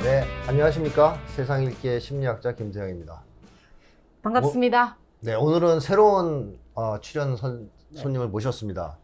네, 안녕하십니까. 세상 읽기의 심리학자 김세영입니다. 반갑습니다. 네, 오늘은 새로운 출연 손님을 모셨습니다.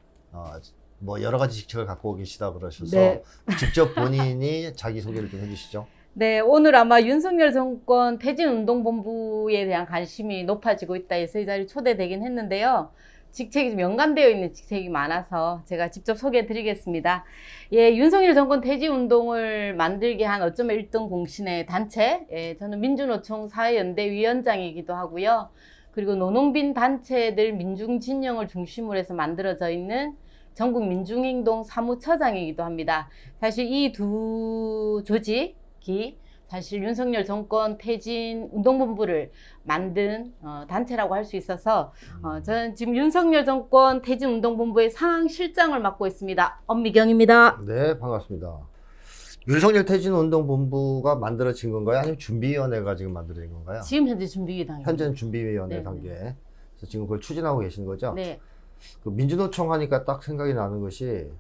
뭐 여러 가지 직책을 갖고 계시다 그러셔서 네. 직접 본인이 자기소개를 좀 해주시죠. 네, 오늘 아마 윤석열 정권 퇴진운동본부에 대한 관심이 높아지고 있다 해서 이 자리에 초대되긴 했는데요. 직책이 좀 연관되어 있는 직책이 많아서 제가 직접 소개해 드리겠습니다. 예, 윤석열 정권 퇴진운동을 만들게 한 어쩌면 1등 공신의 단체, 예, 저는 민주노총 사회연대 위원장이기도 하고요. 그리고 노농빈 단체들 민중진영을 중심으로 해서 만들어져 있는 전국 민중행동 사무처장이기도 합니다. 사실 이 두 조직이 사실 윤석열 정권 퇴진 운동본부를 만든 단체라고 할 수 있어서 저는 지금 윤석열 정권 퇴진 운동본부의 상황실장을 맡고 있습니다. 엄미경입니다. 네, 반갑습니다. 윤석열 퇴진운동본부가 만들어진 건가요? 아니면 준비위원회가 지금 만들어진 건가요? 지금 현재 준비위 단계. 현재는 준비위원회 네, 단계. 그래서 지금 그걸 추진하고 계시는 거죠? 네. 그 민주노총 하니까 딱 생각이 나는 것이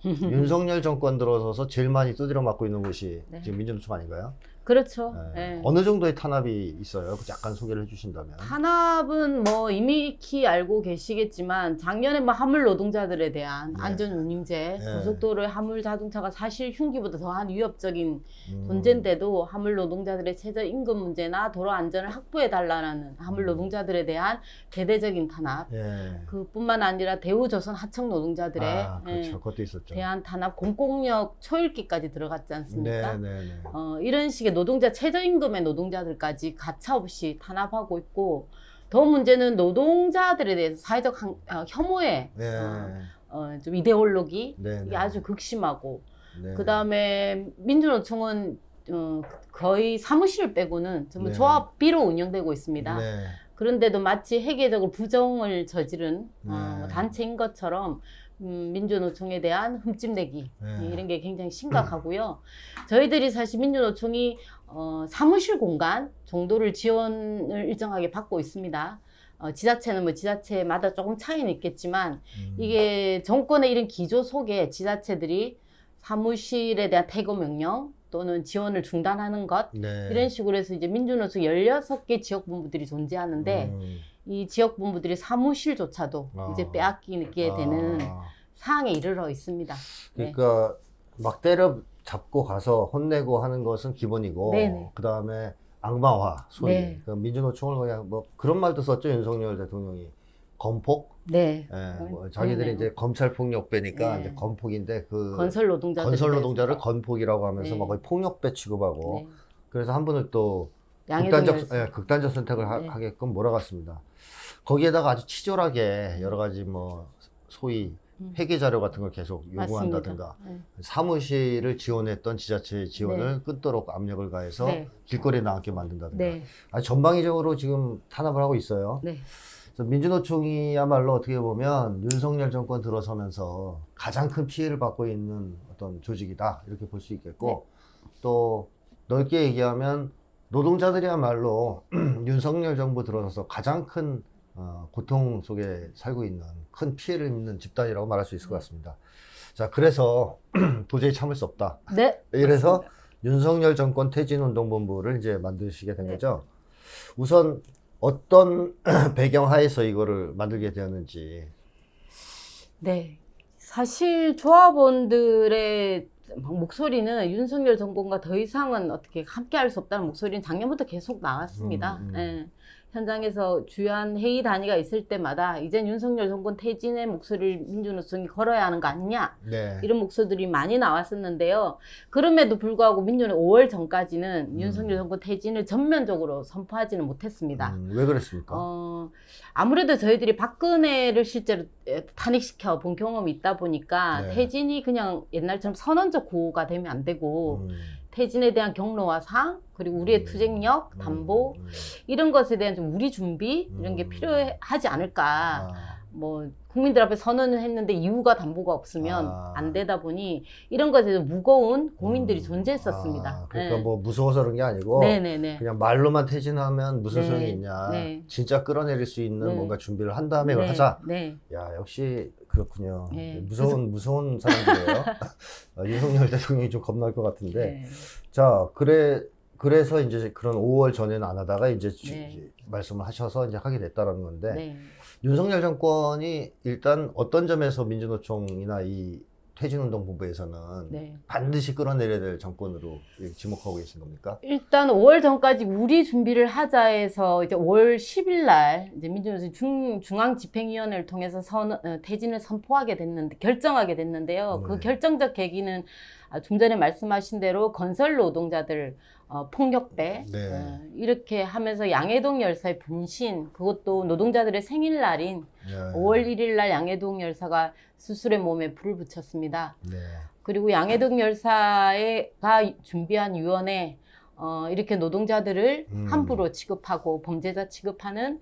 윤석열 정권 들어서서 제일 많이 두드려 맞고 있는 곳이 네. 지금 민주노총 아닌가요? 그렇죠. 네. 네. 어느 정도의 탄압이 있어요? 약간 소개를 해주신다면. 탄압은 뭐 이미 알고 계시겠지만 작년에 뭐 화물 노동자들에 대한 네. 안전운임제, 네. 고속도로의 화물 자동차가 사실 흉기보다 더한 위협적인 존재인데도 화물 노동자들의 최저임금 문제나 도로 안전을 확보해 달라는 화물 노동자들에 대한 대대적인 탄압, 예. 그뿐만 아니라 대우조선 하청 노동자들의 그렇죠. 그것도 있었죠. 대한 탄압, 공공력 초읽기까지 들어갔지 않습니까? 네. 이런 식의 노동자 최저임금의 노동자들까지 가차없이 탄압하고 있고, 더 문제는 노동자들에 대해서 사회적 혐오에 좀 이데올로기 이게 아주 극심하고, 네. 그 다음에 민주노총은 거의 사무실 빼고는 전부 네. 조합비로 운영되고 있습니다. 네. 그런데도 마치 회계적으로 부정을 저지른 네. 단체인 것처럼 민주노총에 대한 흠집내기 이런 게 굉장히 심각하고요. 저희들이 사실 민주노총이 사무실 공간 정도를 지원을 일정하게 받고 있습니다. 지자체는 뭐 지자체마다 조금 차이는 있겠지만 이게 정권의 이런 기조 속에 지자체들이 사무실에 대한 퇴거 명령 또는 지원을 중단하는 것 네. 이런 식으로 해서 이제 민주노총 16개 지역본부들이 존재하는데 이 지역본부들이 사무실조차도 이제 빼앗기게 되는 상황에 이르러 있습니다. 그러니까 막 때려 잡고 가서 혼내고 하는 것은 기본이고, 네네. 그 다음에 악마화 소리. 네. 그러니까 민주노총을 그냥 뭐 그런 말도 썼죠. 윤석열 대통령이 건폭. 네. 뭐 자기들이 이제 검찰 폭력배니까 네. 이제 건폭인데 그 건설 노동자들 건설 노동자를 건폭이라고 하면서 네. 막 거의 폭력배 취급하고, 네. 그래서 한 분을 또 양해동이었어요. 극단적 선택을 네. 하게끔 몰아갔습니다. 거기에다가 아주 치졸하게 여러 가지 뭐 소위 회계 자료 같은 걸 계속 요구한다든가, 네. 사무실을 지원했던 지자체의 지원을 끊도록 압력을 가해서 네. 길거리에 나앉게 만든다든가, 네. 아주 전방위적으로 지금 탄압을 하고 있어요. 네. 그래서 민주노총이야말로 어떻게 보면 윤석열 정권 들어서면서 가장 큰 피해를 받고 있는 어떤 조직이다 이렇게 볼 수 있겠고, 또 넓게 얘기하면 노동자들이야말로 윤석열 정부 들어서서 가장 큰 고통 속에 살고 있는 큰 피해를 입는 집단이라고 말할 수 있을 것 같습니다. 자, 그래서 도저히 참을 수 없다. 네. 이래서 맞습니다. 윤석열 정권 퇴진운동본부를 이제 만드시게 된 네. 거죠. 우선 어떤 배경 하에서 이거를 만들게 되었는지. 네. 사실 조합원들의 목소리는 윤석열 정권과 더 이상은 어떻게 함께할 수 없다는 목소리는 작년부터 계속 나왔습니다. 예. 현장에서 주요한 회의 단위가 있을 때마다 이젠 윤석열 정권 퇴진의 목소리를 민주노총이 걸어야 하는 거 아니냐, 네. 이런 목소리들이 많이 나왔었는데요. 그럼에도 불구하고 민주는 5월 전까지는 윤석열 정권 퇴진을 전면적으로 선포하지는 못했습니다. 왜 그랬습니까? 아무래도 저희들이 박근혜를 실제로 탄핵시켜 본 경험이 있다 보니까 네. 퇴진이 그냥 옛날처럼 선언적 구호가 되면 안 되고 퇴진에 대한 경로와 상, 그리고 우리의 투쟁력, 담보 이런 것에 대한 좀 우리 준비 이런 게 필요하지 않을까. 뭐 국민들 앞에 선언을 했는데 이유가 담보가 없으면 안 되다 보니 이런 것에 대해서 무거운 고민들이 존재했었습니다. 그러니까 네. 뭐 무서워서 그런 게 아니고 네네네. 그냥 말로만 퇴진하면 무슨 네. 소용이 있냐. 네. 진짜 끌어내릴 수 있는 네. 뭔가 준비를 한 다음에 네. 하자. 네. 야, 역시 그렇군요. 예. 무서운 사람들이에요. 윤석열 대통령이 좀 겁날 것 같은데. 네. 자, 그래서 이제 그런 5월 전에는 안 하다가 이제 네. 말씀을 하셔서 이제 하게 됐다라는 건데, 네. 윤석열 정권이 일단 어떤 점에서 민주노총이나 이 퇴진운동본부에서는 네. 반드시 끌어내려야 될 정권으로 지목하고 계신 겁니까? 일단 5월 전까지 우리 준비를 하자에서 이제 5월 10일 날 이제 민주노총 중앙집행위원회를 통해서 퇴진을 선포하게 됐는데 결정하게 됐는데요. 그 네. 결정적 계기는 좀 전에 말씀하신 대로 건설 노동자들 폭력배 네. 이렇게 하면서 양해동 열사의 분신 그것도 노동자들의 생일날인 네. 5월 1일 날 양해동 열사가 스스로의 몸에 불을 붙였습니다. 네. 그리고 양해동 열사가 준비한 위원회 이렇게 노동자들을 함부로 취급하고 범죄자 취급하는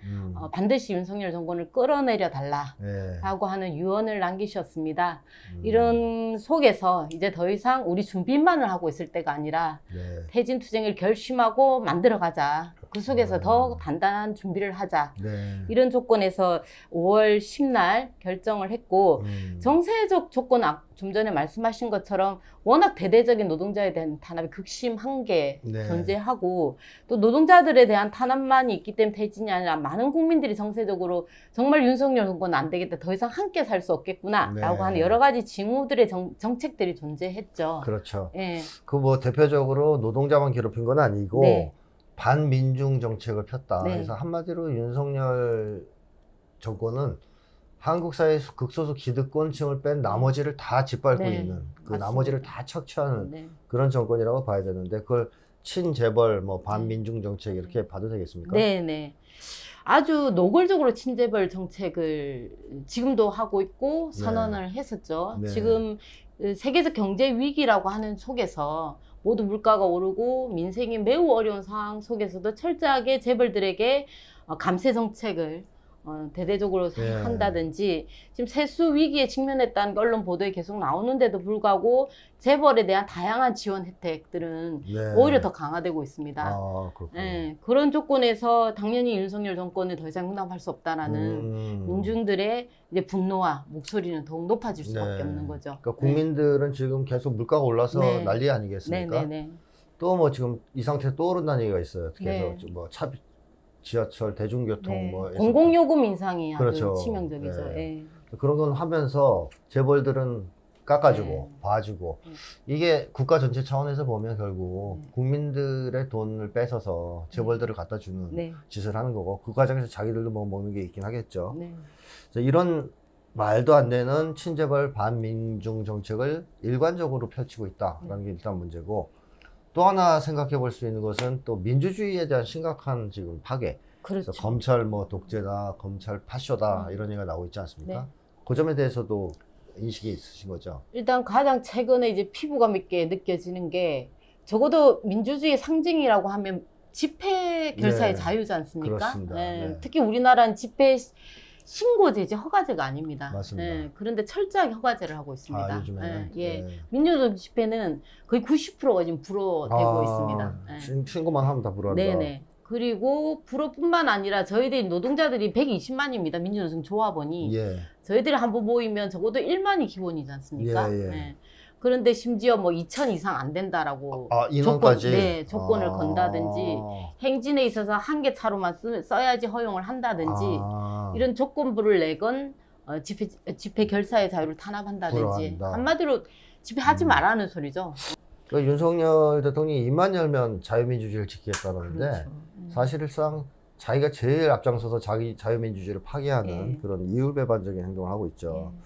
반드시 윤석열 정권을 끌어내려 달라라고 네. 하는 유언을 남기셨습니다. 이런 속에서 이제 더 이상 우리 준비만을 하고 있을 때가 아니라 네. 퇴진 투쟁을 결심하고 만들어가자. 그 속에서 더 단단한 준비를 하자. 네. 이런 조건에서 5월 10날 결정을 했고 정세적 조건 좀 전에 말씀하신 것처럼 워낙 대대적인 노동자에 대한 탄압이 극심한 게 네. 존재하고 또 노동자들에 대한 탄압만이 있기 때문에 퇴진이 아니라 많은 국민들이 정세적으로 정말 윤석열 정권은 안 되겠다. 더 이상 함께 살 수 없겠구나. 네. 라고 하는 여러 가지 징후들의 정책들이 존재했죠. 그렇죠. 예. 그 뭐 대표적으로 노동자만 괴롭힌 건 아니고 네. 반민중 정책을 폈다. 네. 그래서 한마디로 윤석열 정권은 한국 사회 극소수 기득권층을 뺀 나머지를 다 짓밟고 네. 있는 그 맞습니다. 나머지를 다 착취하는 네. 그런 정권이라고 봐야 되는데 그걸 친재벌 뭐 반민중 정책 이렇게 봐도 되겠습니까? 네네. 아주 노골적으로 친재벌 정책을 지금도 하고 있고 선언을 했었죠. 네. 지금 세계적 경제 위기라고 하는 속에서 모두 물가가 오르고 민생이 매우 어려운 상황 속에서도 철저하게 재벌들에게 감세 정책을 대대적으로 네. 한다든지 지금 세수 위기에 직면했다는 언론 보도에 계속 나오는데도 불구하고 재벌에 대한 다양한 지원 혜택들은 네. 오히려 더 강화되고 있습니다. 아, 그렇군요. 네, 그런 조건에서 당연히 윤석열 정권을 더 이상 용납할 수 없다라는 민중들의 이제 분노와 목소리는 더욱 높아질 수밖에 네. 없는 거죠. 그러니까 국민들은 지금 계속 물가가 올라서 네. 난리 아니겠습니까? 네네네. 또 뭐 지금 이 상태에서 또 오른다는 얘기가 있어요. 어떻게 해서 네. 뭐 지하철, 대중교통 네. 뭐 공공요금 인상이 그렇죠. 아주 치명적이죠. 네. 예. 그런 건 하면서 재벌들은 깎아주고 네. 봐주고 네. 이게 국가 전체 차원에서 보면 결국 네. 국민들의 돈을 뺏어서 재벌들을 갖다 주는 네. 짓을 하는 거고 그 과정에서 자기들도 뭐 먹는 게 있긴 하겠죠. 네. 그래서 이런 말도 안 되는 친재벌 반민중 정책을 일관적으로 펼치고 있다라는 게 일단 문제고 또 하나 생각해 볼 수 있는 것은 또 민주주의에 대한 심각한 지금 파괴. 그렇죠. 그래서 검찰 뭐 독재다, 검찰 파쇼다 이런 얘기가 나오고 있지 않습니까? 네. 그 점에 대해서도 인식이 있으신 거죠? 일단 가장 최근에 이제 피부감 있게 느껴지는 게 적어도 민주주의 상징이라고 하면 집회 결사의 네. 자유지 않습니까? 그렇습니다. 네. 특히 우리나라는 집회 신고제지 허가제가 아닙니다. 맞습니다. 네. 그런데 철저하게 허가제를 하고 있습니다. 아, 요즘에는? 예. 네. 민주노총 집회는 거의 90%가 지금 불허되고 있습니다. 예. 신고만 하면 다 불어한다. 네네. 그리고 불허뿐만 아니라 저희들이 노동자들이 120만입니다. 민주노총 조합원이. 예. 저희들이 한번 모이면 적어도 1만이 기본이지 않습니까? 예, 예. 네. 그런데 심지어 뭐 2천 이상 안 된다라고 인원까지? 조건을 건다든지 행진에 있어서 한 개 차로만 써야지 허용을 한다든지 이런 조건부를 내건 집회 결사의 자유를 탄압한다든지 불허한다. 한마디로 집회하지 말라는 소리죠. 그러니까 윤석열 대통령이 입만 열면 자유민주주의를 지키겠다는데 그렇죠. 사실상 자기가 제일 앞장서서 자기 자유민주주의를 파괴하는 예. 그런 이율배반적인 행동을 하고 있죠. 예.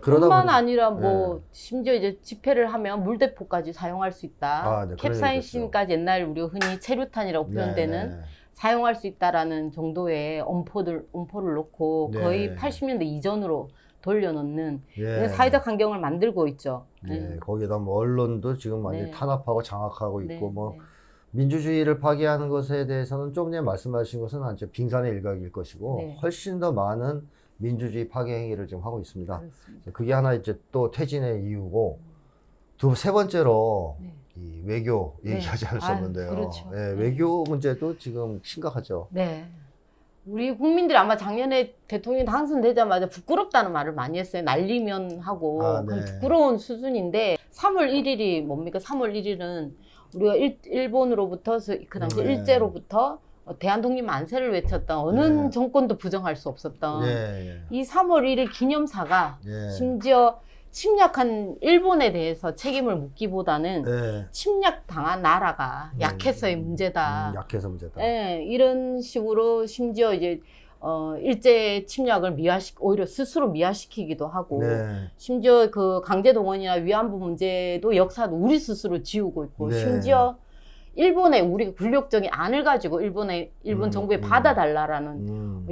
그러니까 뿐만 보니- 아니라 뭐 예. 심지어 이제 집회를 하면 물대포까지 사용할 수 있다. 네, 그런 캡사이신까지 옛날 우리가 흔히 체류탄이라고 표현되는 네, 네. 사용할 수 있다라는 정도의 엄포를 놓고 네. 거의 80년대 이전으로 돌려놓는 예. 사회적 환경을 만들고 있죠. 예, 거기다 뭐 언론도 지금 완전히 네. 탄압하고 장악하고 있고 네, 뭐 네. 민주주의를 파괴하는 것에 대해서는 좀 전에 말씀하신 것은 아주 빙산의 일각일 것이고 네. 훨씬 더 많은 민주주의 파괴 행위를 지금 하고 있습니다. 그렇습니다. 그게 하나 이제 또 퇴진의 이유고 세 번째로 네. 이 외교 네. 얘기하지 않을 수 아유, 없는데요. 그렇죠. 예, 네. 외교 문제도 지금 심각하죠. 네. 우리 국민들이 아마 작년에 대통령이 당선되자마자 부끄럽다는 말을 많이 했어요. 날리면 하고. 아, 그건 네. 부끄러운 수준인데 3월 1일이 뭡니까? 3월 1일은 우리가 일본으로부터 그 당시 네. 일제로부터 대한독립 만세를 외쳤던 어느 네. 정권도 부정할 수 없었던 예, 이 3월 1일 기념사가 예. 심지어 침략한 일본에 대해서 책임을 묻기보다는 예. 침략당한 나라가 약해서의 문제다. 약해서 문제다. 예, 이런 식으로 심지어 이제 일제 침략을 오히려 스스로 미화시키기도 하고 네. 심지어 그 강제동원이나 위안부 문제도 역사도 우리 스스로 지우고 있고 네. 심지어 일본에 우리가 굴욕적인 안을 가지고 일본 정부에 받아달라라는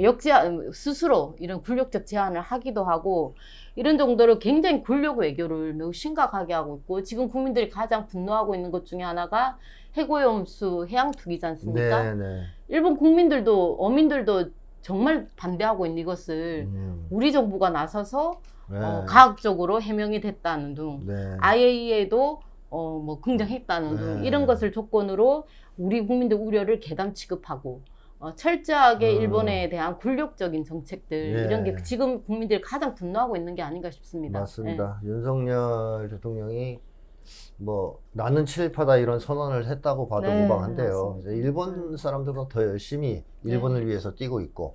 스스로 이런 굴욕적 제안을 하기도 하고 이런 정도로 굉장히 굴욕 외교를 매우 심각하게 하고 있고 지금 국민들이 가장 분노하고 있는 것 중에 하나가 해고염수 해양 투기지 않습니까? 네, 네. 일본 국민들도 어민들도 정말 반대하고 있는 이것을 우리 정부가 나서서 네. 과학적으로 해명이 됐다는 등 네. IAEA도 뭐 긍정했다는 등 네. 이런 것을 조건으로 우리 국민들 우려를 계담 취급하고 철저하게 일본에 대한 굴욕적인 정책들 예. 이런 게 지금 국민들이 가장 분노하고 있는 게 아닌가 싶습니다. 맞습니다. 윤석열 대통령이 뭐 나는 친일파다 이런 선언을 했다고 봐도 네, 무방한데요. 맞습니다. 이제 일본 사람들보다 더 열심히 일본을 네. 위해서 뛰고 있고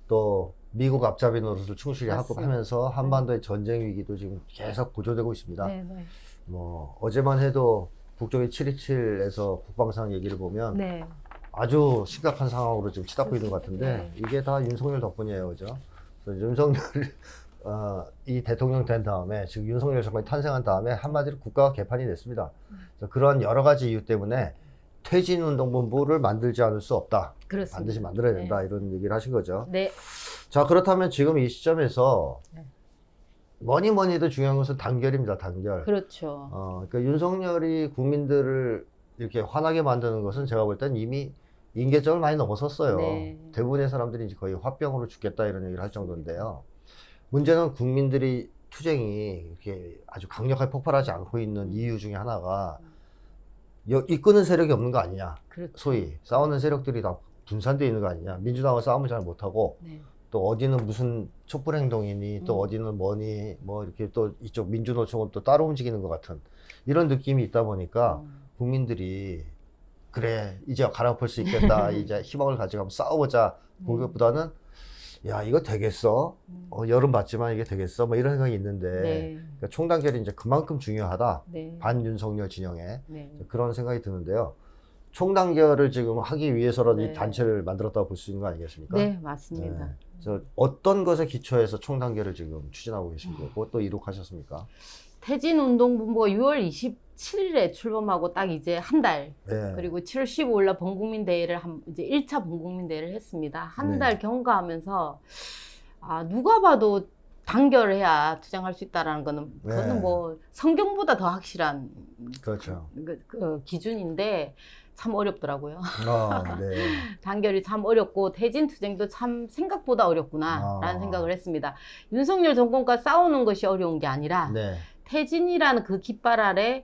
또 미국 앞잡이 노릇을 충실히 맞습니다. 하면서 한반도의 전쟁 위기도 지금 계속 고조되고 있습니다. 네, 네. 뭐 어제만 해도 북쪽의 727에서 국방상 얘기를 보면 네. 아주 심각한 상황으로 지금 치닫고 있는 것 같은데 네. 이게 다 윤석열 덕분이에요, 그죠? 그래서 윤석열 이 대통령 된 다음에 지금 윤석열 정권이 탄생한 다음에 한마디로 국가가 개판이 됐습니다. 그래서 그런 여러 가지 이유 때문에 퇴진운동본부를 만들지 않을 수 없다. 그렇습니다. 반드시 만들어야 된다. 이런 얘기를 하신 거죠. 네. 자, 그렇다면 지금 이 시점에서 네. 뭐니 뭐니 해도 중요한 것은 단결입니다. 단결. 그렇죠. 그러니까 윤석열이 국민들을 이렇게 화나게 만드는 것은 제가 볼 땐 이미 임계점을 많이 넘어섰어요. 네. 대부분의 사람들이 이제 거의 화병으로 죽겠다 이런 얘기를 할 정도인데요. 문제는 국민들이 투쟁이 이렇게 아주 강력하게 폭발하지 않고 있는 이유 중에 하나가 이끄는 세력이 없는 거 아니냐. 그렇죠. 소위 싸우는 세력들이 다 분산되어 있는 거 아니냐. 민주당은 싸움을 잘 못하고 네. 또 어디는 무슨 촛불 행동이니 또 어디는 뭐니 뭐 이렇게 또 이쪽 민주노총은 또 따로 움직이는 것 같은 이런 느낌이 있다 보니까 국민들이 그래 이제 갈아엎을 수 있겠다 이제 희망을 가지고 한번 싸워보자 본 것보다는 야 이거 되겠어 여름 봤지만 이게 되겠어 뭐 이런 생각이 있는데 네. 그러니까 총단결이 이제 그만큼 중요하다 네. 반윤석열 진영에 네. 그런 생각이 드는데요. 총단결을 지금 하기 위해서라도 네. 이 단체를 만들었다고 볼 수 있는 거 아니겠습니까? 네, 맞습니다. 네. 그래서 어떤 것에 기초해서 총단결을 지금 추진하고 계신 거고 또 이룩하셨습니까? 퇴진운동본부가 6월 27일에 출범하고 딱 이제 한 달, 네. 그리고 7월 15일 날 범국민대회를 이제 1차 범국민대회를 했습니다. 한 달 네. 경과하면서 누가 봐도 단결해야 투쟁할 수 있다라는 거는 그거는 네. 뭐 성경보다 더 확실한 그렇죠. 기준인데 참 어렵더라고요. 네. 단결이 참 어렵고 퇴진 투쟁도 참 생각보다 어렵구나라는 생각을 했습니다. 윤석열 정권과 싸우는 것이 어려운 게 아니라 네. 퇴진이라는 그 깃발 아래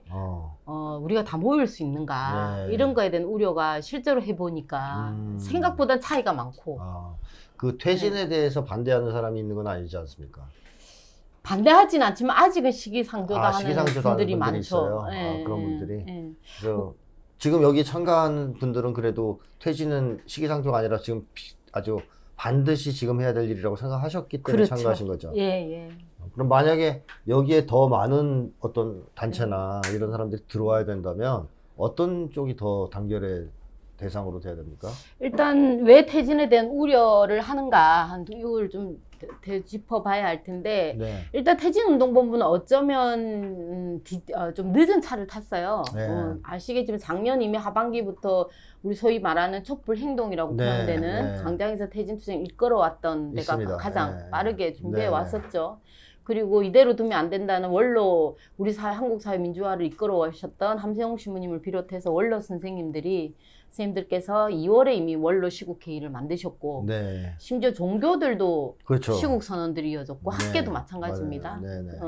우리가 다 모일 수 있는가 네. 이런 거에 대한 우려가 실제로 해보니까 생각보다 차이가 많고 그 퇴진에 대해서 반대하는 사람이 있는 건 아니지 않습니까? 반대하진 않지만 아직은 시기상조다 시기상조다 하는 분들이 하는 분들이 많죠. 있어요. 예, 그런 예, 분들이. 예. 그래서 지금 여기 참가한 분들은 그래도 퇴진은 시기상조가 아니라 지금 아주 반드시 지금 해야 될 일이라고 생각하셨기 때문에 그렇죠. 참가하신 거죠. 예, 예. 그럼 만약에 여기에 더 많은 어떤 단체나 이런 사람들이 들어와야 된다면 어떤 쪽이 더 단결의 대상으로 돼야 됩니까? 일단 왜 퇴진에 대한 우려를 하는가 이걸 좀 되짚어봐야 할 텐데 네. 일단 퇴진운동본부는 어쩌면 좀 늦은 차를 탔어요. 네. 아시겠지만 작년 이미 하반기부터 우리 소위 말하는 촛불 행동이라고 네, 표현되는 네. 광장에서 퇴진 투쟁 이끌어왔던 데가 있습니다. 가장 네. 빠르게 준비해 네. 왔었죠. 그리고 이대로 두면 안 된다는 원로 우리 한국 사회 민주화를 이끌어 오셨던 함세용 신부님을 비롯해서 원로 선생님들께서 2월에 이미 원로 시국회의를 만드셨고 네. 심지어 종교들도 그렇죠. 시국 선언들이 이어졌고 네. 학계도 마찬가지입니다. 맞아요. 네, 네.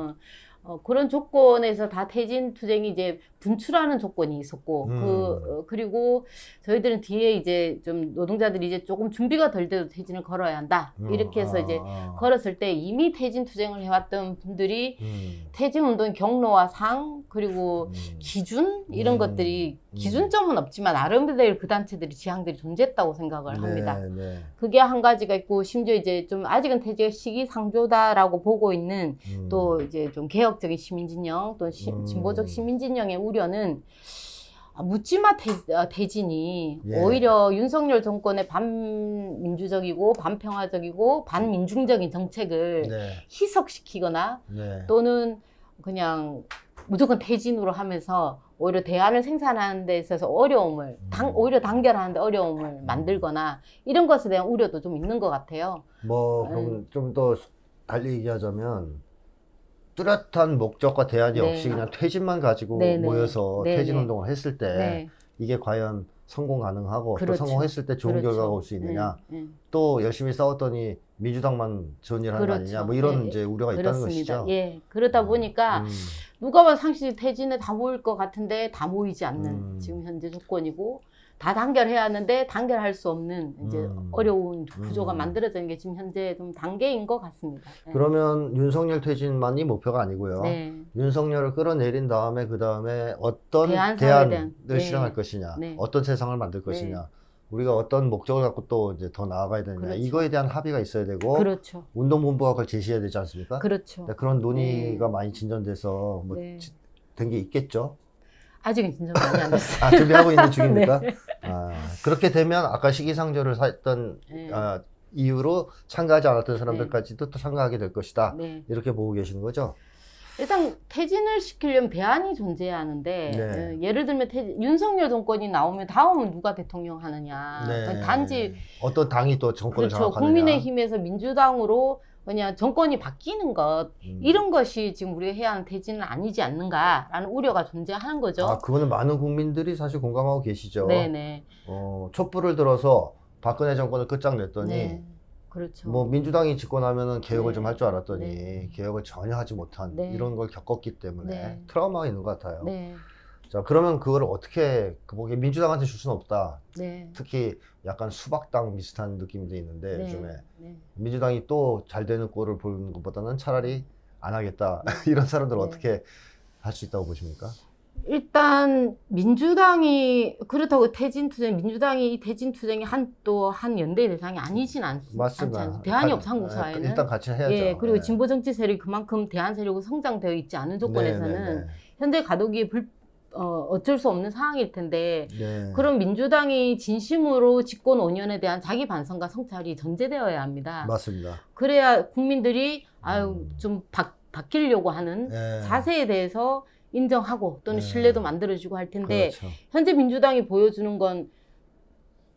그런 조건에서 다 퇴진 투쟁이 이제 분출하는 조건이 있었고, 그리고 저희들은 뒤에 이제 좀 노동자들이 이제 조금 준비가 덜 돼도 퇴진을 걸어야 한다. 이렇게 해서 이제 걸었을 때 이미 퇴진 투쟁을 해왔던 분들이 퇴진 운동의 경로와 상, 그리고 기준, 이런 것들이 기준점은 없지만 나름대로 그 단체들이 지향들이 존재했다고 생각을 합니다. 네. 그게 한 가지가 있고, 심지어 이제 좀 아직은 퇴직 시기상조다라고 보고 있는 또 이제 좀 개혁적인 시민진영, 또 진보적 시민진영의 우려는 묻지마 퇴진이 예. 오히려 윤석열 정권의 반민주적이고 반평화적이고 반민중적인 정책을 네. 희석시키거나 네. 또는 그냥 무조건 퇴진으로 하면서 오히려 대안을 생산하는 데 있어서 어려움을 오히려 단결하는 데 어려움을 만들거나 이런 것에 대한 우려도 좀 있는 것 같아요. 그럼 좀 더 달리 얘기하자면 뚜렷한 목적과 대안이 네. 없이 그냥 퇴진만 가지고 네네. 모여서 네네. 퇴진 운동을 했을 때 네. 이게 과연 성공 가능하고 그렇죠. 또 성공했을 때 좋은 그렇죠. 결과가 올 수 있느냐, 네. 또 열심히 싸웠더니 민주당만 좋은 일 하는 거 아니냐, 뭐 이런 네. 이제 우려가 있다는 그렇습니다. 것이죠. 예. 그러다 보니까 누가 봐도 상시 퇴진에 다 모일 것 같은데 다 모이지 않는 지금 현재 조건이고, 다 단결해야 하는데 단결할 수 없는 이제 어려운 구조가 만들어지는 게 지금 현재 좀 단계인 것 같습니다. 네. 그러면 윤석열 퇴진만이 목표가 아니고요. 네. 윤석열을 끌어내린 다음에 그 다음에 어떤 대안사회에 대한, 대안을 실현할 것이냐, 네. 어떤 세상을 만들 것이냐, 우리가 어떤 목적을 갖고 또 이제 더 나아가야 되느냐, 그렇죠. 이거에 대한 합의가 있어야 되고, 그렇죠. 운동본부가 그걸 제시해야 되지 않습니까? 그렇죠. 그런 논의가 많이 진전돼서 뭐 된 게 있겠죠. 아직은 진정 많이 안 됐어요. 준비하고 있는 중입니까? 네. 그렇게 되면 아까 시기상조를 했던 네. 이유로 참가하지 않았던 사람들까지도 또 참가하게 될 것이다. 네. 이렇게 보고 계시는 거죠? 일단 퇴진을 시키려면 대안이 존재해야 하는데, 네. 예를 들면 윤석열 정권이 나오면 다음은 누가 대통령 하느냐. 네. 단지 어떤 당이 또 정권을 그렇죠. 장악하느냐. 국민의힘에서 민주당으로 그냥 정권이 바뀌는 것, 이런 것이 지금 우리가 해야 하는 퇴진은 아니지 않는가라는 우려가 존재하는 거죠. 그거는 많은 국민들이 사실 공감하고 계시죠. 네네. 촛불을 들어서 박근혜 정권을 끝장냈더니 네. 그렇죠. 뭐 민주당이 집권하면은 개혁을 네. 좀 할 줄 알았더니 네. 개혁을 전혀 하지 못한 네. 이런 걸 겪었기 때문에 네. 트라우마가 있는 것 같아요. 네. 자, 그러면 그걸 어떻게 민주당한테 줄 수는 없다. 네. 특히 약간 수박당 비슷한 느낌도 있는데 네. 요즘에 네. 민주당이 또 잘 되는 꼴을 보는 것보다는 차라리 안 하겠다. 이런 사람들은 네. 어떻게 할 수 있다고 보십니까? 일단 민주당이 그렇다고 민주당이 이 퇴진 투쟁이 한 연대 대상이 아니진 맞습니다. 대안이 없어 한국 사회는. 일단 같이 해야죠. 예, 그리고 네. 진보 정치 세력이 그만큼 대안 세력으로 성장되어 있지 않은 조건에서는 네. 현재 가독이 어쩔 수 없는 상황일 텐데, 네. 그럼 민주당이 진심으로 집권 5년에 대한 자기 반성과 성찰이 전제되어야 합니다. 맞습니다. 그래야 국민들이 좀 바뀌려고 하는 네. 자세에 대해서 인정하고 또는 네. 신뢰도 만들어주고 할 텐데, 그렇죠. 현재 민주당이 보여주는 건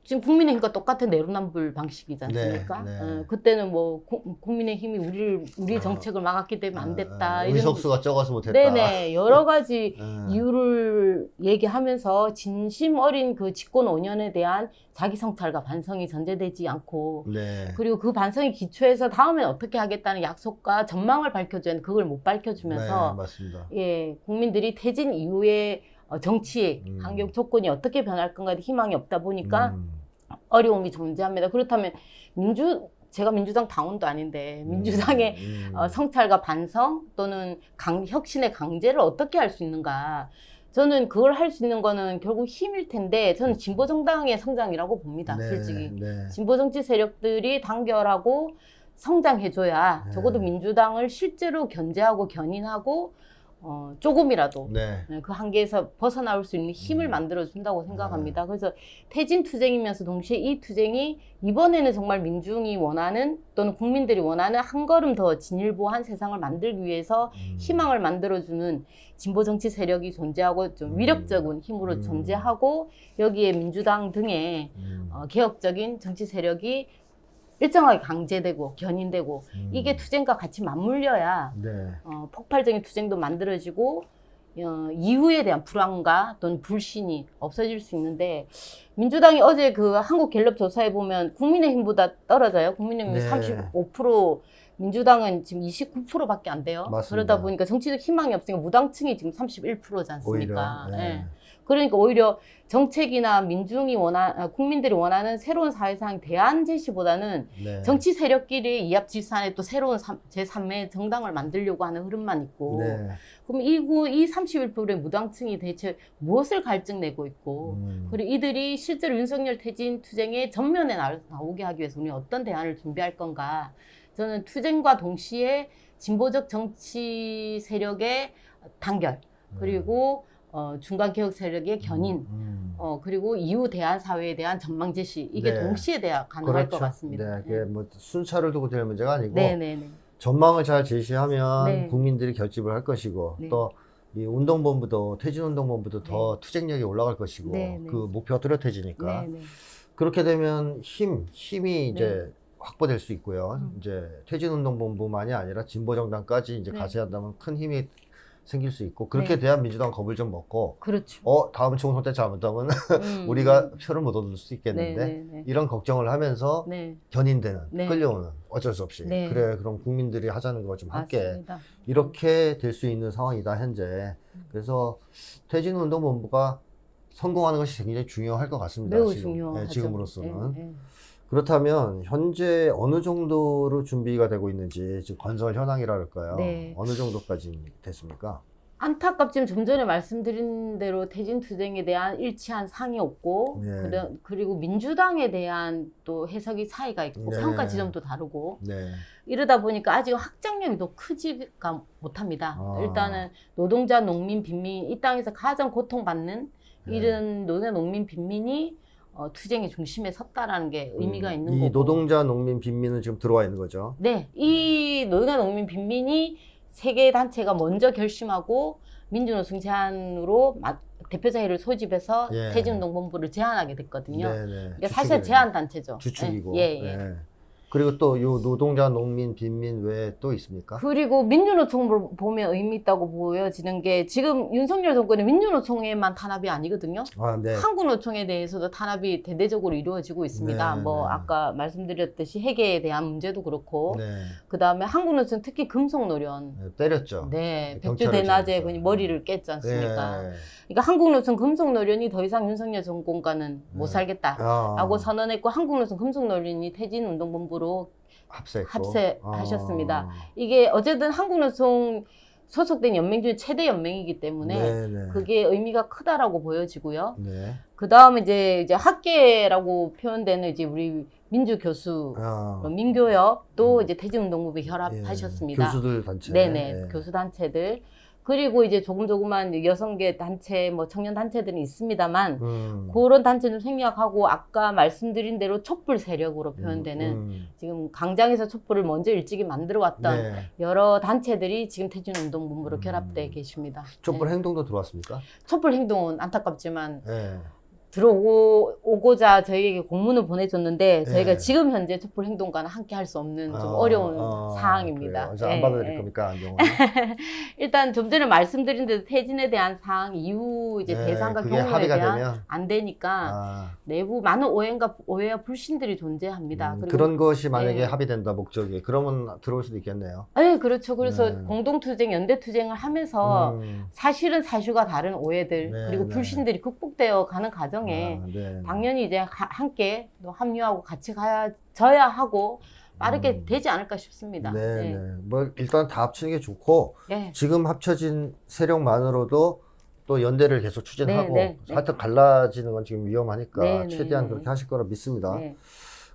지금 국민의힘과 똑같은 내로남불 방식이지 않습니까? 네, 네. 그때는 뭐 국민의힘이 우리 정책을 막았기 때문에 안 됐다. 이런 의석수가 적어서 못했다. 네네, 여러 가지 네. 이유를 얘기하면서 진심 어린 그 집권 5년에 대한 자기 성찰과 반성이 전제되지 않고, 네. 그리고 그 반성에 기초해서 다음엔 어떻게 하겠다는 약속과 전망을 밝혀줘야 하는데 그걸 못 밝혀주면서 네, 맞습니다. 예, 국민들이 퇴진 이후에 정치, 환경 조건이 어떻게 변할 건가에 희망이 없다 보니까 어려움이 존재합니다. 그렇다면 제가 민주당 당원도 아닌데 민주당의 성찰과 반성 또는 혁신의 강제를 어떻게 할 수 있는가? 저는 그걸 할 수 있는 거는 결국 힘일 텐데, 저는 진보 정당의 성장이라고 봅니다. 네, 솔직히 네. 진보 정치 세력들이 단결하고 성장해줘야 적어도 민주당을 실제로 견제하고 견인하고 조금이라도 네. 그 한계에서 벗어나올 수 있는 힘을 만들어준다고 생각합니다. 그래서 퇴진 투쟁이면서 동시에 이 투쟁이 이번에는 정말 민중이 원하는 또는 국민들이 원하는 한 걸음 더 진일보한 세상을 만들기 위해서 희망을 만들어주는 진보 정치 세력이 존재하고 좀 위력적인 힘으로 존재하고, 여기에 민주당 등의 개혁적인 정치 세력이 일정하게 강제되고 견인되고 이게 투쟁과 같이 맞물려야 네. 폭발적인 투쟁도 만들어지고 이후에 대한 불안과 또는 불신이 없어질 수 있는데, 민주당이 어제 그 한국갤럽 조사에 보면 국민의힘보다 떨어져요. 국민의힘이 네. 35% 민주당은 지금 29%밖에 안 돼요. 맞습니다. 그러다 보니까 정치적 희망이 없으니까 무당층이 지금 31%지 않습니까? 오히려, 네. 예. 그러니까 오히려 정책이나 국민들이 원하는 새로운 사회상 대안 제시보다는 네. 정치 세력끼리 이합집산에 또 새로운 제3의 정당을 만들려고 하는 흐름만 있고 네. 그럼 이 31%의 무당층이 대체 무엇을 갈증내고 있고 그리고 이들이 실제로 윤석열 퇴진 투쟁의 전면에 나오게 하기 위해서 우리는 어떤 대안을 준비할 건가. 저는 투쟁과 동시에 진보적 정치 세력의 단결 그리고 중간 개혁 세력의 견인 그리고 이후 대한 사회에 대한 전망 제시 이게 네. 동시에 돼야 가능할 그렇죠. 것 같습니다. 네, 그게 뭐 순차를 두고 될 문제가 아니고 네네네. 전망을 잘 제시하면 네. 국민들이 결집을 할 것이고 네. 또 이 운동본부도 퇴진운동본부도 더 투쟁력이 올라갈 것이고 네, 네. 그 목표가 뚜렷해지니까 네네. 그렇게 되면 힘이 이제 확보될 수 있고요. 이제 퇴진운동본부만이 아니라 진보정당까지 이제 네. 가세한다면 큰 힘이 생길 수 있고 그렇게 네. 대한 민주당 겁을 좀 먹고 그렇죠. 다음 총선 때 잘못하면 우리가 표를 못 얻을 수 있겠는데 네네네. 이런 걱정을 하면서 네. 견인되는 네. 끌려오는 어쩔 수 없이 네. 그래 그럼 국민들이 하자는 거 좀 할게 맞습니다. 이렇게 될 수 있는 상황이다 현재. 그래서 퇴진운동본부가 성공하는 것이 굉장히 중요할 것 같습니다. 매우 지금. 중요하죠. 지금으로서는. 네, 네. 그렇다면 현재 어느 정도로 준비가 되고 있는지 지금 건설 현황이라 할까요? 네. 어느 정도까지 됐습니까? 안타깝지만 좀 전에 말씀드린 대로 퇴진 투쟁에 대한 일치한 상이 없고 네. 그리고 민주당에 대한 또 해석이 차이가 있고 네. 평가 지점도 다르고 네. 이러다 보니까 아직 확장력이 더 크지가 못합니다. 일단은 노동자, 농민, 빈민 이 땅에서 가장 고통받는 네. 이런 농민, 빈민이 투쟁의 중심에 섰다라는 게 의미가 있는 거고. 이 노동자, 농민, 빈민은 지금 들어와 있는 거죠. 네, 이 노동자, 농민, 빈민이 세 개 단체가 먼저 결심하고 민주노총 제안으로 대표자회를 소집해서 예. 퇴진운동본부를 제안하게 됐거든요. 네네. 그러니까 사실 제안 단체죠. 주축이고. 예, 예. 네. 그리고 또 요 노동자, 농민, 빈민 외에 또 있습니까? 그리고 민주노총을 보면 의미 있다고 보여지는 게 지금 윤석열 정권의 민주노총에만 탄압이 아니거든요. 아, 네. 한국노총에 대해서도 탄압이 대대적으로 이루어지고 있습니다. 네, 뭐 네. 아까 말씀드렸듯이 회계에 대한 문제도 그렇고 네. 그다음에 한국노총 특히 금속노련 네, 때렸죠. 네, 경찰을 백주대낮에 지면서. 그냥 머리를 깼지 않습니까? 네. 그러니까 한국노총 금속노련이 더 이상 윤석열 정권과는 못 네. 살겠다라고 선언했고 한국노총 금속노련이 퇴진운동본부로 합세했고. 합세하셨습니다. 이게 어쨌든 한국노총 소속된 연맹 중에 최대 연맹이기 때문에 네네. 그게 의미가 크다라고 보여지고요. 네. 그 다음에 이제 학계라고 표현되는 이제 우리 민주 교수 민교협도 이제 퇴진운동본부에 결합하셨습니다. 교수들 단체. 네네, 네. 교수 단체들. 그리고 이제 조그만 여성계 단체, 뭐 청년 단체들은 있습니다만, 그런 단체는 생략하고 아까 말씀드린 대로 촛불 세력으로 표현되는 지금 강장에서 촛불을 먼저 일찍이 만들어 왔던 네. 여러 단체들이 지금 퇴진운동본부로 결합되어 계십니다. 촛불 네. 행동도 들어왔습니까? 촛불 행동은 안타깝지만 네. 들어오고자 저희에게 공문을 보내줬는데 저희가 네. 지금 현재 촛불 행동과는 함께 할 수 없는 좀 어려운 사항입니다. 그래요. 안 받아드릴 겁니까, 안경은? 일단 좀 전에 말씀드린 대로 퇴진에 대한 사항 이후 이제 네, 대상과 그게 경로에 합의가 대한 되면? 안 되니까 내부 많은 오해와 불신들이 존재합니다. 그리고 그런 것이 만약에 네. 합의된다, 목적이. 그러면 들어올 수도 있겠네요. 네, 그렇죠. 그래서 네. 공동투쟁, 연대투쟁을 하면서 사실은 사실과 다른 오해들 네, 그리고 네. 불신들이 극복되어 가는 과정에 네. 당연히 이제 함께 또 합류하고 같이 가져야 하고 빠르게 되지 않을까 싶습니다. 네. 뭐 일단 다 합치는 게 좋고 네. 지금 합쳐진 세력만으로도 또 연대를 계속 추진하고 네. 하여튼 갈라지는 건 지금 위험하니까 네. 최대한 네. 그렇게 하실 거라 믿습니다. 네.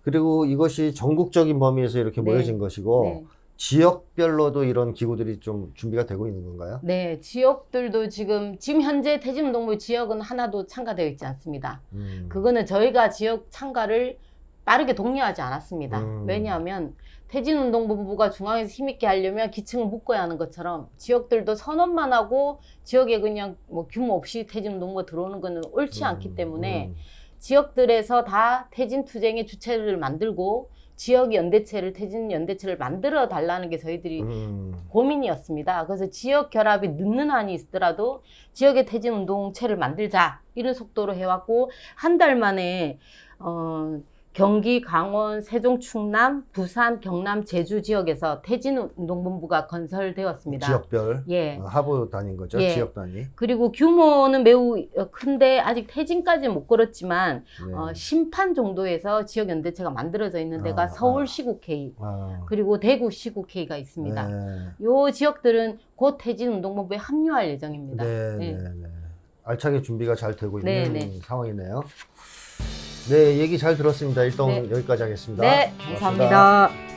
그리고 이것이 전국적인 범위에서 이렇게 네. 모여진 것이고 네. 지역별로도 이런 기구들이 좀 준비가 되고 있는 건가요? 네, 지역들도 지금 현재 퇴진운동부 지역은 하나도 참가되어 있지 않습니다. 그거는 저희가 지역 참가를 빠르게 독려하지 않았습니다. 왜냐하면 퇴진운동본부가 중앙에서 힘있게 하려면 기층을 묶어야 하는 것처럼 지역들도 선언만 하고 지역에 그냥 뭐 규모 없이 퇴진운동부가 들어오는 것은 옳지 않기 때문에 지역들에서 다 퇴진투쟁의 주체를 만들고 지역 연대체를 퇴진 연대체를 만들어 달라는 게 저희들이 고민이었습니다. 그래서 지역 결합이 늦는 한이 있더라도 지역의 퇴진 운동체를 만들자 이런 속도로 해왔고 한 달 만에 경기, 강원, 세종, 충남, 부산, 경남, 제주 지역에서 태진운동본부가 건설되었습니다. 지역별 예. 하부 단위인 거죠. 예. 지역 단위. 그리고 규모는 매우 큰데 아직 태진까지는 못 걸었지만 네. 심판 정도에서 지역연대체가 만들어져 있는 데가 아, 서울시국회의 아, 그리고 대구시국회의가 있습니다. 네. 요 지역들은 곧 태진운동본부에 합류할 예정입니다. 네, 네. 네, 네. 알차게 준비가 잘 되고 네, 있는 네. 상황이네요. 네, 얘기 잘 들었습니다. 일단 네. 여기까지 하겠습니다. 네, 고맙습니다. 감사합니다.